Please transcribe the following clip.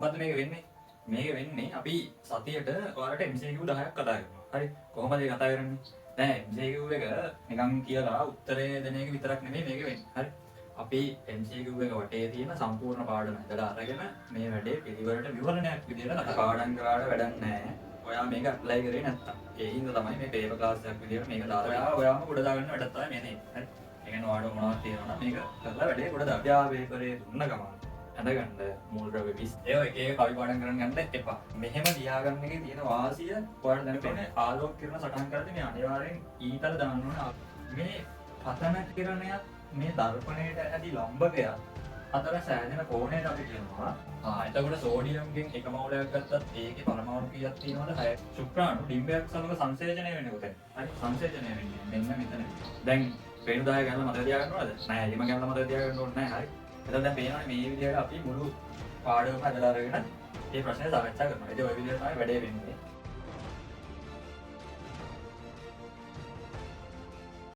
මොකද මේක වෙන්නේ? මේක වෙන්නේ අපි සතියට ඔයාලට MCQ 10ක් කතා කරනවා. හරි. කොහොමද ඒක කතා කරන්නේ? දැන් MCQ එක නිකන් කියලා උත්තරේ දෙන එක විතරක් නෙමෙයි මේක වෙන්නේ. හරි. අපි MCQ එක වටේ තියෙන සම්පූර්ණ පාඩම හදලා අරගෙන මේ වැඩේ පිළිවෙලට විවරණයක් විදියට ලක පාඩම් කරාට වැඩක් නැහැ. ඔයා මේක ඇප්ලයි කරේ නැත්තම්. ඒ හින්දා තමයි මේ පේපර් ක්ලාස් එකක් විදියට මේක දාලා ඔයාම ගොඩ දාගන්න වැඩක් තමයි මේ නේ. හරි. ඒ කියන්නේ ඔයාලට මොනවද තියෙනවා නම් මේක කරලා වැඩේ ගොඩ දාන්න. යා පේපරේ දුන්න ගමන් ඇඳගන්න මූල් ද්‍රව්‍ය 20 ඒවා එක එක කවි පාඩම් කරන්න යන්න එපා. මෙහෙම ලියාගන්න එකේ තියෙන වාසිය ඔයාලට දැනපෙන්නේ ආලෝක කිරණ සටහන් කරද්දී මේ අනිවාර්යෙන් ඊතල දාන්න ඕනේ. මේ පතන කිරණයත් මේ දර්පණයට ඇති ලම්බකයක් අතර සෑහෙන කෝණයට අපි කියනවා. එතකොට සෝඩියම්ගෙන් එක මෝලයක් ගත්තත් ඒකේ පරමාණු කීයක් තියෙනවද? 6. ශුක්‍රාණු ඩිම්බයක් සමග සංසේචනය වෙන්නේ කොතැන? හරි සංසේචනය වෙන්නේ මෙන්න මෙතන. දැන් වේණුදාය ගැන මතක තියාගන්නවද? නෑ, එහෙම ගැන මතක තියාගන්න ඕනේ නෑ. හරි. එතකොට දැන් පේනවනේ මේ විදිහට අපි මුළු පාඩම හදලා අරගෙන මේ ප්‍රශ්නේ සාකච්ඡා කරනවා. ඉතින් ওই විදිහට තමයි වැඩේ වෙන්නේ.